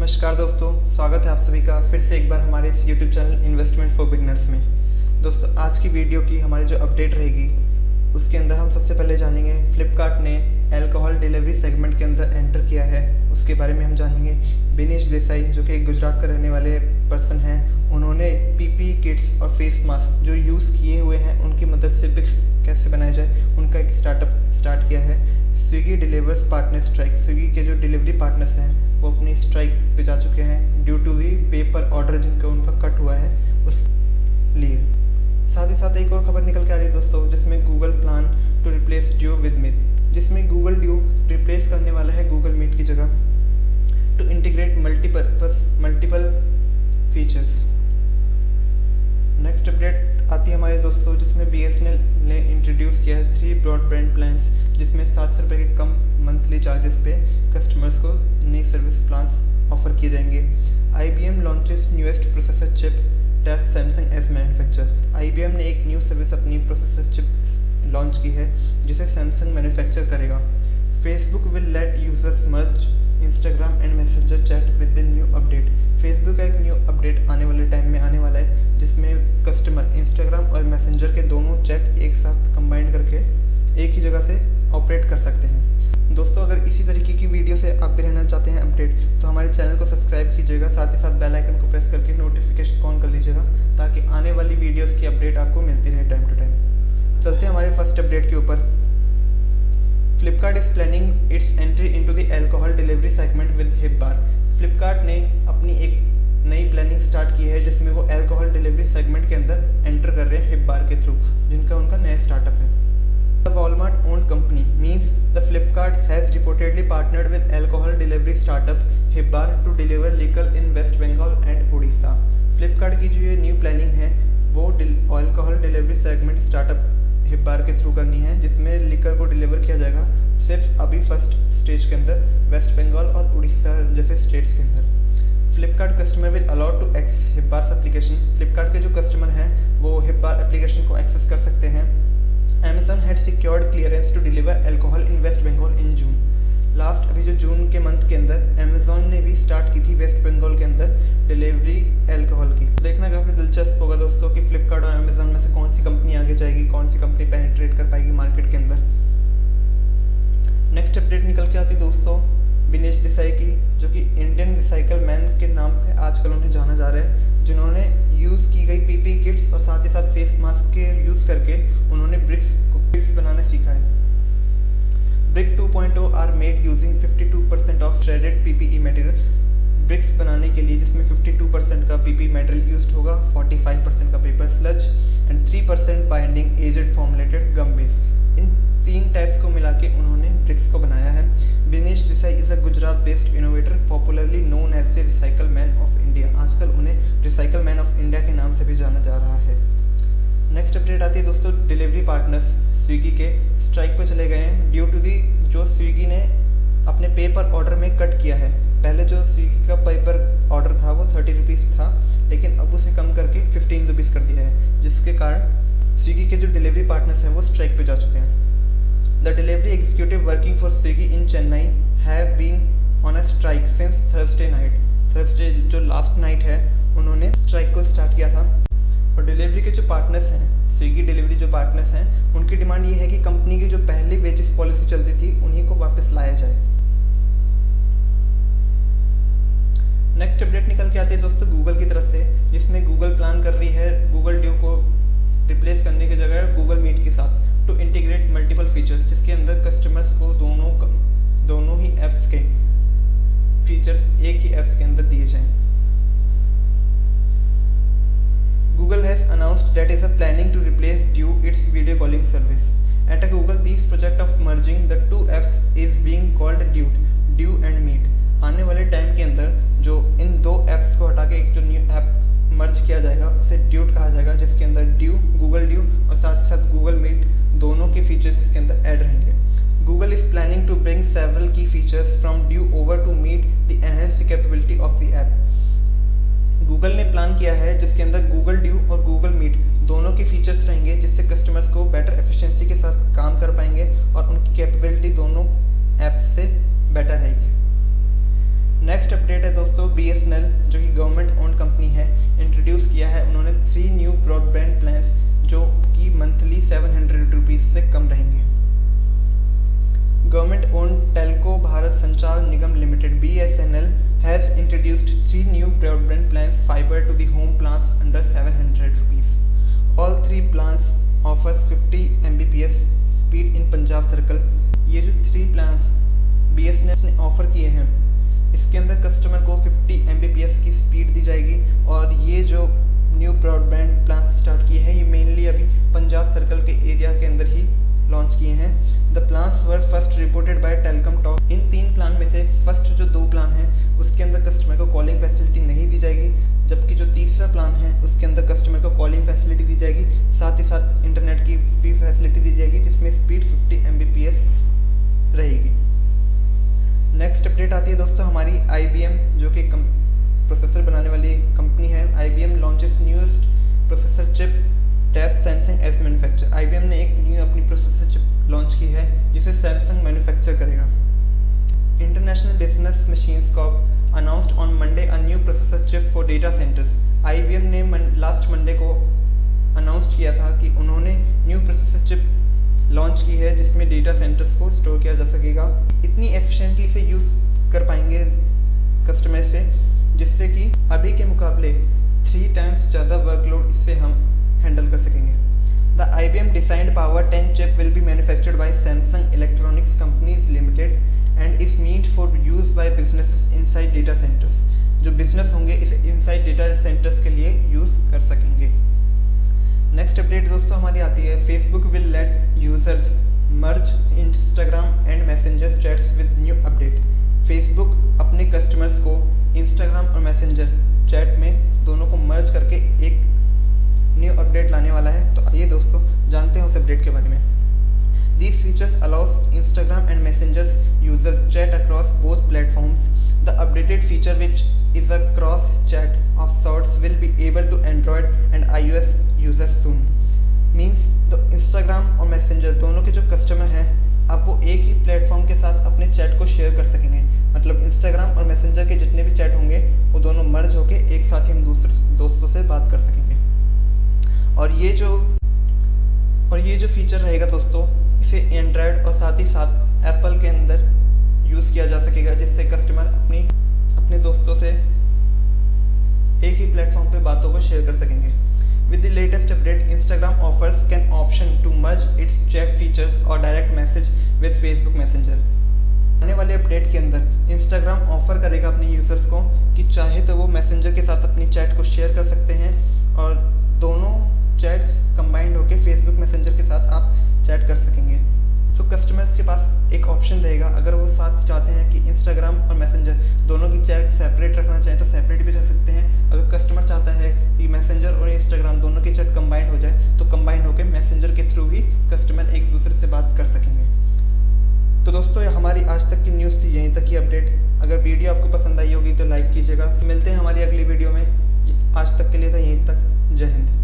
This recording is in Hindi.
नमस्कार दोस्तों, स्वागत है आप सभी का फिर से एक बार हमारे इस YouTube channel investment for beginners में। दोस्तों आज की वीडियो की हमारी जो अपडेट रहेगी उसके अंदर हम सबसे पहले जानेंगे फ्लिपकार्ट ने अल्कोहल डिलीवरी सेगमेंट के अंदर एंटर किया है, उसके बारे में हम जानेंगे। बिनेश देसाई जो कि गुजरात का रहने वाले पर्सन हैं, उन्होंने पीपी किट्स और फेस मास्क जो यूज़ किए हुए हैं उनकी मदद से ब्रिक्स कैसे बनाया जाए उनका एक स्टार्टअप स्टार्ट किया है। Swiggy delivers partner strike, Swiggy के जो डिलीवरी पार्टनर्स हैं वो अपनी स्ट्राइक पे जा चुके हैं due to the paper order जिनका उनका कट हुआ है उस लिए। साथ ही साथ एक और खबर निकल के आ रही है दोस्तों, जिसमें Google plan to replace Duo with Meet, जिसमें गूगल ड्यू रिप्लेस करने वाला है गूगल मीट की जगह to integrate multiple features. Next update आती है हमारे दोस्तों, जिसमें BSNL ने इंट्रोड्यूस किया है 3 ब्रॉडबैंड प्लान्स, जिसमें 700 रुपये के कम मंथली चार्जेस पे कस्टमर्स को नई सर्विस प्लान्स ऑफर किए जाएंगे। IBM launches newest processor chip tap Samsung as manufacture. IBM ने एक न्यू सर्विस अपनी प्रोसेसर चिप लॉन्च की है जिसे सैमसंग मैन्युफैक्चर करेगा। Facebook will let users merge Instagram and Messenger chat with the new update. Facebook का एक न्यू अपडेट आने वाले टाइम में आने वाला है जिसमें कस्टमर इंस्टाग्राम और मैसेंजर के दोनों चैट एक साथ कंबाइन करके एक ही जगह से ऑपरेट कर सकते हैं। दोस्तों अगर इसी तरीके की वीडियो से आप भी रहना चाहते हैं अपडेट तो हमारे चैनल को सब्सक्राइब कीजिएगा, साथ ही साथ बेल आइकन को प्रेस करके नोटिफिकेशन ऑन कर लीजिएगा ताकि आने वाली वीडियोस की अपडेट आपको मिलती रहे टाइम टू टाइम। चलते हैं हमारे फर्स्ट अपडेट के ऊपर। Flipkart is planning its entry into the alcohol delivery segment with HipBar. Flipkart ने अपनी एक नई प्लानिंग स्टार्ट की है जिसमें वो अल्कोहल डिलीवरी सेगमेंट के अंदर एंटर कर रहे हैं हिब्बार के थ्रू, जिनका उनका नया स्टार्टअप है। The Walmart-owned company means the Flipkart has reportedly partnered with alcohol delivery startup Hibbar to deliver liquor in West Bengal and Odisha. Flipkart की जो ये न्यू प्लानिंग है वो अल्कोहल डिलीवरी सेगमेंट स्टार्टअप हिब्बार के थ्रू करनी है, जिसमें लिकर को डिलीवर किया जाएगा सिर्फ अभी फर्स्ट स्टेज के अंदर वेस्ट बंगाल और उड़ीसा जैसे स्टेट्स के अंदर। Flipkart customer will allowed to access HipBar application. Flipkart के जो कस्टमर हैं वो हिब्बार एप्लीकेशन को एक्सेस कर सकते हैं। Amazon had secured clearance to deliver alcohol in West Bengal in June. Last अभी जो जून के मंथ के अंदर Amazon ने भी स्टार्ट की थी वेस्ट बंगाल के अंदर डिलीवरी अल्कोहल की। देखना काफ़ी दिलचस्प होगा दोस्तों कि फ्लिपकार्ट और Amazon में से कौन सी कंपनी आगे जाएगी, कौन सी कंपनी पेनिट्रेट कर पाएगी मार्केट के अंदर। नेक्स्ट अपडेट निकल के आती दोस्तों बिनेश देसाई की, जो कि इंडियन रिसाइकल मैन के नाम पे आजकल उन्हें जाना जा रहा है, जिन्होंने यूज़ की गई पीपी किट्स और साथ ही साथ फेस मास्क के यूज़ करके उन्होंने ब्रिक्स बनाना सीखा है। Brick 2.0 are made using 52% of shredded PPE material. Bricks बनाने के लिए जिसमें 52% का पीपी मटेरियल यूज्ड होगा, 45% का paper sludge and 3% binding agent formulated gum base. इन 3 टाइप्स को मिला के उन्होंने ब्रिक्स को बनाया है। Binesh Desai is a Gujarat based innovator popularly known as the recycle man of India. आजकल उन्हें रिसाइकल मैन ऑफ इंडिया के नाम से भी जाना जा रहा है। नेक्स्ट अपडेट आती है दोस्तों डिलीवरी पार्टनर्स स्विगी के स्ट्राइक पर चले गए हैं ड्यू टू दी जो स्विगी ने अपने पेपर ऑर्डर में कट किया है। पहले जो स्विगी का पेपर ऑर्डर था वो 30 रुपीज़ था, लेकिन अब उसे कम करके 15 रुपीज़ कर दिया है, जिसके कारण स्विगी के जो डिलीवरी पार्टनर्स हैं वो स्ट्राइक पे जा चुके हैं। The delivery executive working for Swiggy in Chennai have been on a strike since Thursday night. Thursday जो लास्ट नाइट है उन्होंने स्ट्राइक को स्टार्ट किया था। और डिलीवरी के जो पार्टनर्स हैं, स्विगी डिलीवरी जो पार्टनर्स हैं, उनकी डिमांड ये है कि कंपनी की जो पहली वेजेस पॉलिसी चलती थी उन्हीं को वापस लाया जाए। नेक्स्ट अपडेट निकल के आती है दोस्तों गूगल की तरफ से, जिसमें गूगल प्लान कर रही है गूगल ड्यू को रिप्लेस करने की जगह गूगल मीट के साथ टू इंटीग्रेट मल्टीपल फीचर्स, जिसके अंदर कस्टमर्स को दोनों ही ऐप्स के फीचर्स एक ही ऐप्स के अंदर दिए जाएं। Google has announced that it is planning to replace Due its video calling service. At Google, this project of merging the 2 apps is being called Due and Meet. आने वाले टाइम के अंदर जो इन 2 ऐप्स को हटा के एक जो न्यू ऐप मर्ज किया जाएगा उसे ड्यूट कहा जाएगा, जिसके अंदर गूगल ड्यू और साथ ही साथ गूगल मीट दोनों के फीचर्स इसके अंदर ऐड रहेंगे। Google is planning to bring several key features from Due over to Meet the enhanced capability of the app. Google ने प्लान किया है जिसके अंदर गूगल ड्यू और गूगल मीट दोनों के फीचर्स रहेंगे, जिससे कस्टमर्स को बेटर एफिशिएंसी के साथ काम कर पाएंगे और उनकी कैपेबिलिटी दोनों ऐप्स से बेटर रहेगी। नेक्स्ट अपडेट है दोस्तों BSNL जो कि गवर्नमेंट ओन्ड कंपनी है इंट्रोड्यूस किया है उन्होंने 3 न्यू ब्रॉडबैंड प्लान्स जो कि मंथली 700 रुपीज़ से कम रहेंगे। गवर्नमेंट ओन्ड टेल्को भारत संचार निगम limited BSNL has introduced 3 new broadband plans fiber to the home plans under 700 rupees. All 3 plans offers 50 Mbps speed in Punjab Circle। ये जो 3 plans BSNL ने ऑफ़र किए हैं इसके अंदर कस्टमर को 50 Mbps की स्पीड दी जाएगी और ये जो न्यू ब्रॉडबैंड प्लान स्टार्ट किए हैं ये मेनली अभी पंजाब सर्कल के एरिया के अंदर ही लॉन्च किए हैं। The plans were first reported by telecom talk. In 3 plan में से फर्स्ट जो 2 प्लान हैं उसके अंदर कस्टमर को कॉलिंग फैसिलिटी नहीं दी जाएगी, जबकि जो तीसरा प्लान है उसके अंदर कस्टमर को कॉलिंग फैसिलिटी दी जाएगी, साथ ही साथ इंटरनेट की भी फैसिलिटी दी जाएगी जिसमें स्पीड 50 Mbps रहेगी। नेक्स्ट अपडेट आती है दोस्तों हमारी IBM जो कि प्रोसेसर बनाने वाली कंपनी है। IBM launches newest processor chip tap Samsung as manufacture. IBM ने एक न्यू अपनी प्रोसेसर चिप लॉन्च की है जिसे सैमसंग मैन्युफैक्चर करेगा। International business machines Corp announced on Monday a new processor chip for data centres. IBM ने लास्ट मंडे को अनाउंस किया था कि उन्होंने न्यू प्रोसेसर चिप लॉन्च की है जिसमें डेटा सेंटर्स को स्टोर किया जा सकेगा। इतनी एफिशिएंटली से यूज़ कर पाएंगे कस्टमर से जिससे कि अभी के मुकाबले 3 टाइम्स ज़्यादा वर्कलोड इससे हम हैंडल कर सकेंगे। The IBM designed power 10 chip will be manufactured by Samsung electronics companies limited and is meant for use by businesses inside data centres. जो बिजनेस होंगे इसे इनसाइड डेटा सेंटर्स के लिए यूज़ कर सकेंगे। नेक्स्ट अपडेट दोस्तों हमारी आती है Facebook will let users merge Instagram and messenger chats with new update. Facebook अपने कस्टमर्स को इंस्टाग्राम और मैसेंजर चैट में दोनों को मर्ज करके एक न्यू अपडेट लाने वाला है। तो आइए दोस्तों जानते हैं उस अपडेट के बारे में। These features allows Instagram and Messenger's users chat across both platforms. The updated feature, which is a cross chat of sorts, will be able to Android and iOS users soon. Means तो Instagram और Messenger दोनों के जो कस्टमर हैं अब वो एक ही प्लेटफॉर्म के साथ अपने चैट को शेयर कर सकेंगे। मतलब Instagram और Messenger के जितने भी चैट होंगे वो दोनों मर्ज होके एक साथ ही हम दूसरे दोस्तों से बात कर सकेंगे। और ये जो फीचर रहेगा दोस्तों इसे एंड्रॉयड और साथ ही साथ एप्पल के अंदर यूज़ किया जा सकेगा जिससे कस्टमर अपने दोस्तों से एक ही प्लेटफॉर्म पे बातों को शेयर कर सकेंगे। With the latest update Instagram offers can option to merge its chat features और direct message with Facebook Messenger. आने वाले अपडेट के अंदर इंस्टाग्राम ऑफर करेगा अपने यूज़र्स को कि चाहे तो वो मैसेंजर के साथ अपनी चैट को शेयर कर सकते हैं और दोनों चैट्स कंबाइंड होकर फेसबुक मैसेंजर के साथ आप चैट कर सकेंगे। सो कस्टमर्स के पास एक ऑप्शन रहेगा अगर वो साथ चाहते हैं कि इंस्टाग्राम और मैसेंजर दोनों की चैट सेपरेट रखना चाहें तो सेपरेट भी रख सकते हैं। अगर कस्टमर चाहता है कि मैसेंजर और इंस्टाग्राम दोनों की चैट कंबाइंड हो जाए तो कंबाइंड होकर मैसेंजर के थ्रू ही कस्टमर एक दूसरे से बात कर सकेंगे। तो दोस्तों हमारी आज तक की न्यूज़ थी, यहीं तक की अपडेट। अगर वीडियो आपको पसंद आई होगी तो लाइक कीजिएगा। मिलते हैं हमारी अगली वीडियो में। आज तक के लिए था यहीं तक। जय हिंद।